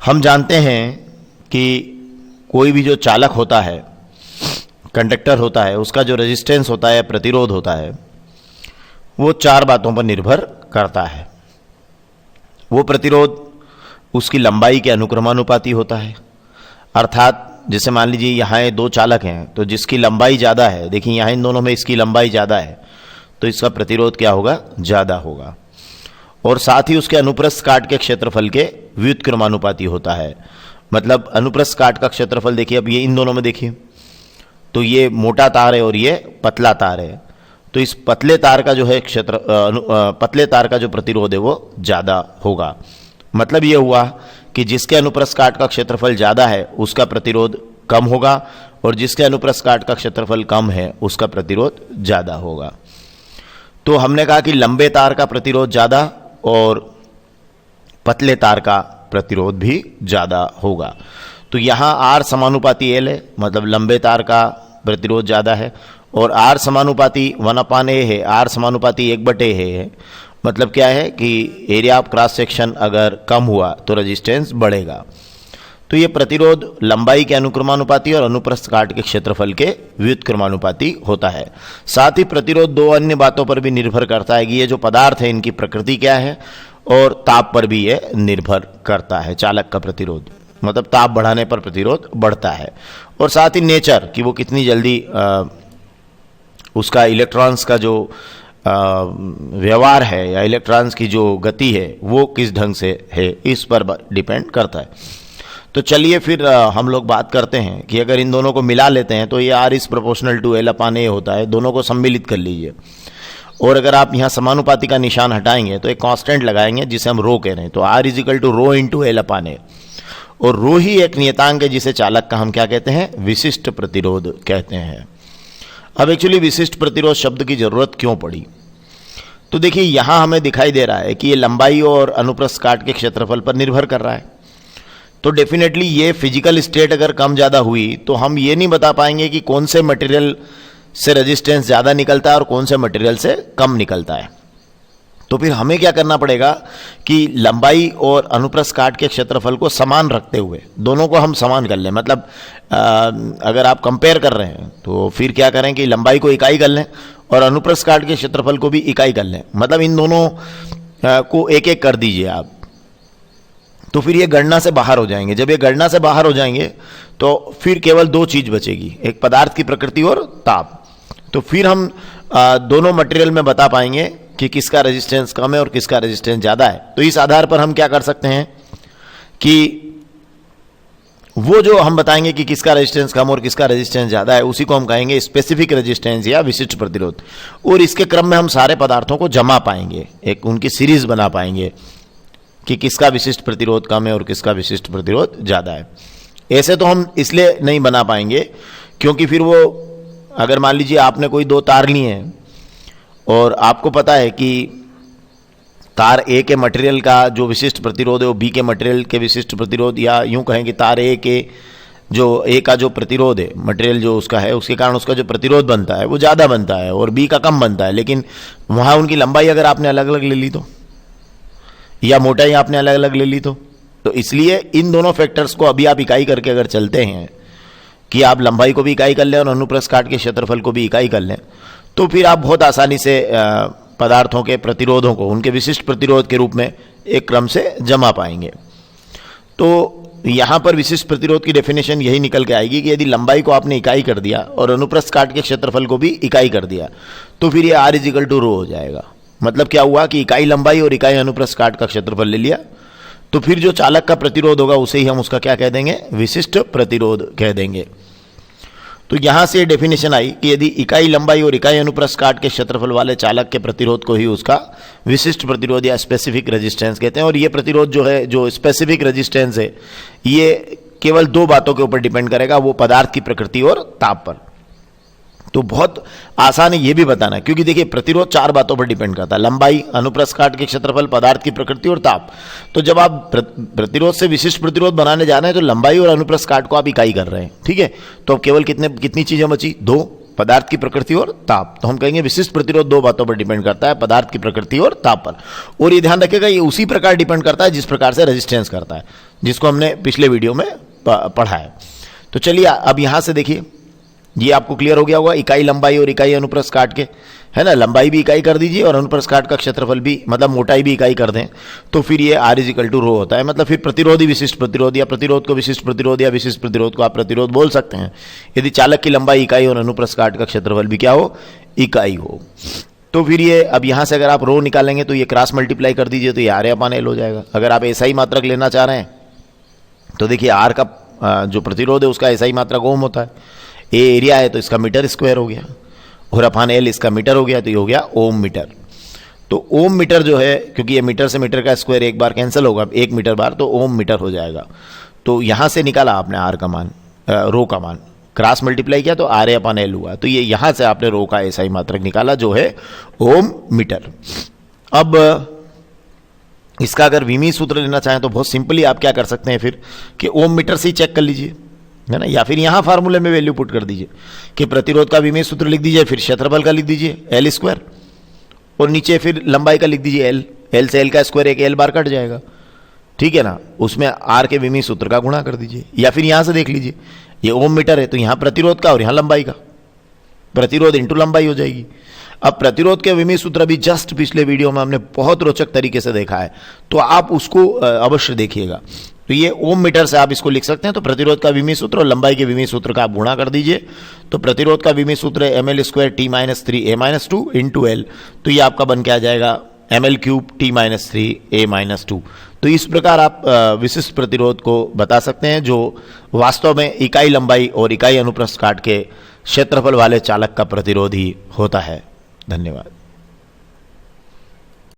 हम जानते हैं कि कोई भी जो चालक होता है, कंडक्टर होता है, उसका जो रेजिस्टेंस होता है, प्रतिरोध होता है, वो चार बातों पर निर्भर करता है। वो प्रतिरोध उसकी लंबाई के अनुक्रमानुपाती होता है। अर्थात जैसे मान लीजिए यहाँ दो चालक हैं, तो जिसकी लंबाई ज़्यादा है, देखिए यहाँ इन दोनों में इसकी लंबाई ज़्यादा है, तो इसका प्रतिरोध क्या होगा? ज़्यादा होगा। और साथ ही उसके अनुप्रस्थ काट के क्षेत्रफल के व्युत्क्रमानुपाती होता है। मतलब अनुप्रस्थ काट का क्षेत्रफल देखिए, अब ये इन दोनों में देखिए, तो ये मोटा तार है और ये पतला तार है, तो इस पतले तार का जो है पतले तार का जो प्रतिरोध है वो ज़्यादा होगा। मतलब ये हुआ कि जिसके अनुप्रस्थ काट का क्षेत्रफल ज़्यादा है उसका प्रतिरोध कम होगा, और जिसके अनुप्रस्थ काट का क्षेत्रफल कम है उसका प्रतिरोध ज़्यादा होगा। तो हमने कहा कि लंबे तार का प्रतिरोध ज़्यादा और पतले तार का प्रतिरोध भी ज़्यादा होगा। तो यहाँ R समानुपाती L है, मतलब लंबे तार का प्रतिरोध ज़्यादा है, और R समानुपाती 1/A है, R समानुपाती 1/A है। मतलब क्या है कि एरिया ऑफ क्रॉस सेक्शन अगर कम हुआ तो रेजिस्टेंस बढ़ेगा। तो ये प्रतिरोध लंबाई के अनुक्रमानुपाती और अनुप्रस्थ काट के क्षेत्रफल के व्युत्क्रमानुपाती होता है। साथ ही प्रतिरोध दो अन्य बातों पर भी निर्भर करता है कि ये जो पदार्थ है इनकी प्रकृति क्या है, और ताप पर भी ये निर्भर करता है। चालक का प्रतिरोध मतलब ताप बढ़ाने पर प्रतिरोध बढ़ता है, और साथ ही नेचर कि वो कितनी जल्दी उसका इलेक्ट्रॉन्स का जो व्यवहार है या इलेक्ट्रॉन्स की जो गति है वो किस ढंग से है, इस पर डिपेंड करता है। तो चलिए फिर हम लोग बात करते हैं कि अगर इन दोनों को मिला लेते हैं तो ये R is proportional to L/A होता है। दोनों को सम्मिलित कर लीजिए, और अगर आप यहाँ समानुपाती का निशान हटाएंगे तो एक कांस्टेंट लगाएंगे जिसे हम रो कह रहे हैं, तो R is equal to rho into L/A, और रो ही एक नियतांक है जिसे चालक का हम क्या कहते हैं? विशिष्ट प्रतिरोध कहते हैं। अब एक्चुअली विशिष्ट प्रतिरोध शब्द की जरूरत क्यों पड़ी? तो देखिए यहाँ हमें दिखाई दे रहा है कि ये लंबाई और अनुप्रस्थ काट के क्षेत्रफल पर निर्भर कर रहा है। तो डेफिनेटली ये फिजिकल स्टेट अगर कम ज़्यादा हुई तो हम ये नहीं बता पाएंगे कि कौन से मटेरियल से रेजिस्टेंस ज़्यादा निकलता है और कौन से मटेरियल से कम निकलता है। तो फिर हमें क्या करना पड़ेगा कि लंबाई और अनुप्रस्थ काट के क्षेत्रफल को समान रखते हुए दोनों को हम समान कर लें। मतलब अगर आप कंपेयर कर रहे हैं तो फिर क्या करें कि लंबाई को इकाई कर लें और अनुप्रस्थ काट के क्षेत्रफल को भी इकाई कर लें। मतलब इन दोनों को एक एक कर दीजिए आप, तो फिर ये गणना से बाहर हो जाएंगे। जब ये गणना से बाहर हो जाएंगे तो फिर केवल दो चीज बचेगी, एक पदार्थ की प्रकृति और ताप। तो फिर हम दोनों मटेरियल में बता पाएंगे कि किसका रेजिस्टेंस कम है और किसका रेजिस्टेंस ज़्यादा है। तो इस आधार पर हम क्या कर सकते हैं कि वो जो हम बताएंगे कि किसका रेजिस्टेंस कम और किसका रेजिस्टेंस ज़्यादा है उसी को हम कहेंगे स्पेसिफिक रेजिस्टेंस या विशिष्ट प्रतिरोध। और इसके क्रम में हम सारे पदार्थों को जमा पाएंगे, एक उनकी सीरीज बना पाएंगे कि किसका विशिष्ट प्रतिरोध कम है और किसका विशिष्ट प्रतिरोध ज़्यादा है। ऐसे तो हम इसलिए नहीं बना पाएंगे क्योंकि फिर वो अगर मान लीजिए आपने कोई दो तार लिए हैं और आपको पता है कि तार ए के मटेरियल का जो विशिष्ट प्रतिरोध है वो बी के मटेरियल के विशिष्ट प्रतिरोध, या यूं कहें कि तार ए के जो ए का जो प्रतिरोध है मटेरियल जो उसका है उसके कारण उसका जो प्रतिरोध बनता है वो ज़्यादा बनता है और बी का कम बनता है, लेकिन वहाँ उनकी लंबाई अगर आपने अलग अलग ले ली तो, या मोटाई आपने अलग अलग ले ली तो इसलिए इन दोनों फैक्टर्स को अभी आप इकाई करके अगर चलते हैं कि आप लंबाई को भी इकाई कर लें और अनुप्रस्थ काट के क्षेत्रफल को भी इकाई कर लें, तो फिर आप बहुत आसानी से पदार्थों के प्रतिरोधों को उनके विशिष्ट प्रतिरोध के रूप में एक क्रम से जमा पाएंगे। तो यहाँ पर विशिष्ट प्रतिरोध की डेफिनेशन यही निकल के आएगी कि यदि लंबाई को आपने इकाई कर दिया और अनुप्रस्थ काट के क्षेत्रफल को भी इकाई कर दिया तो फिर ये R इज इक्वल टू रो हो जाएगा। मतलब क्या हुआ कि इकाई लंबाई और इकाई अनुप्रस्थ काट का क्षेत्रफल ले लिया, तो फिर जो चालक का प्रतिरोध होगा उसे ही हम उसका क्या कह देंगे? विशिष्ट प्रतिरोध कह देंगे। तो यहां से डेफिनेशन आई कि यदि इकाई लंबाई और इकाई अनुप्रस्थ काट के क्षेत्रफल वाले चालक के प्रतिरोध को ही उसका विशिष्ट प्रतिरोध या स्पेसिफिक रेजिस्टेंस कहते हैं। और ये प्रतिरोध जो है, जो स्पेसिफिक रेजिस्टेंस है, ये केवल दो बातों के ऊपर डिपेंड करेगा, वो पदार्थ की प्रकृति और ताप पर। तो बहुत आसान है ये भी बताना, क्योंकि देखिए प्रतिरोध चार बातों पर डिपेंड करता है, लंबाई, अनुप्रस्थ काट के क्षेत्रफल, पदार्थ की प्रकृति और ताप। तो जब आप प्रतिरोध से विशिष्ट प्रतिरोध बनाने जा रहे हैं तो लंबाई और अनुप्रस्थ काट को आप इकाई कर रहे हैं, ठीक है। तो अब केवल कितनी चीजें बची? दो, पदार्थ की प्रकृति और ताप। तो हम कहेंगे विशिष्ट प्रतिरोध दो बातों पर डिपेंड करता है, पदार्थ की प्रकृति और ताप पर। और ये ध्यान रखिएगा ये उसी प्रकार डिपेंड करता है जिस प्रकार से रेजिस्टेंस करता है, जिसको हमने पिछले वीडियो में पढ़ा है। तो चलिए अब यहां से देखिए, ये आपको क्लियर हो गया होगा, इकाई लंबाई और इकाई अनुप्रस्थ काट के, है ना, लंबाई भी इकाई कर दीजिए और अनुप्रस्थ काट का क्षेत्रफल भी, मतलब मोटाई भी इकाई कर दें, तो फिर ये R = ρ होता है। मतलब फिर प्रतिरोध ही विशिष्ट प्रतिरोध, या प्रतिरोध को विशिष्ट प्रतिरोध, या विशिष्ट प्रतिरोध को आप प्रतिरोध बोल सकते हैं यदि चालक की लंबाई इकाई और अनुप्रस्थ काट का क्षेत्रफल भी क्या हो, इकाई हो। तो फिर ये अब यहां से अगर आप रो निकालेंगे तो ये क्रॉस मल्टीप्लाई कर दीजिए तो ये R/L हो जाएगा। अगर आप ऐसा ही मात्रक लेना चाह रहे हैं तो देखिए R का जो प्रतिरोध है उसका ऐसा ही मात्रक ओम होता है, ए एरिया है तो इसका मीटर स्क्वायर हो गया, और अपान L इसका मीटर हो गया, तो ये हो गया ओम मीटर। तो ओम मीटर जो है, क्योंकि ये मीटर से मीटर का स्क्वायर एक बार कैंसिल होगा, एक मीटर बार, तो ओम मीटर हो जाएगा। तो यहां से निकाला आपने R का मान, रो का मान, क्रॉस मल्टीप्लाई किया तो R/L हुआ। तो ये यहां से आपने रो का ऐसा ही मात्रक निकाला जो है ओम मीटर। अब इसका अगर विमीय सूत्र लेना चाहें तो बहुत सिंपली आप क्या कर सकते हैं फिर, कि ओम मीटर से ही चेक कर लीजिए, है ना, या फिर यहां फार्मूले में वैल्यू पुट कर दीजिए कि प्रतिरोध का विमीय सूत्र लिख दीजिए, फिर क्षेत्रफल का लिख दीजिए L², और नीचे फिर लंबाई का लिख दीजिए L। L से L का स्क्वायर एक L बार कट जाएगा, ठीक है ना, उसमें R के विमीय सूत्र का गुणा कर दीजिए। या फिर यहां से देख लीजिए, ये ओम मीटर है तो यहां प्रतिरोध का और यहां लंबाई का, प्रतिरोध इंटू लंबाई हो जाएगी। अब प्रतिरोध के विमीय सूत्र भी जस्ट पिछले वीडियो में हमने बहुत रोचक तरीके से देखा है, तो आप उसको अवश्य देखिएगा। तो ये ओम मीटर से आप इसको लिख सकते हैं। तो प्रतिरोध का विमीय सूत्र और लंबाई के विमीय सूत्र का आप गुणा कर दीजिए। तो प्रतिरोध का विमीय सूत्र है ml² T-3 A- 2 L। तो ये आपका बन के आ जाएगा ml³ T-3 A-2। तो इस प्रकार आप विशिष्ट प्रतिरोध को बता सकते हैं, जो वास्तव में इकाई लंबाई और इकाई अनुप्रस्थ काट के क्षेत्रफल वाले चालक का प्रतिरोध ही होता है। धन्यवाद।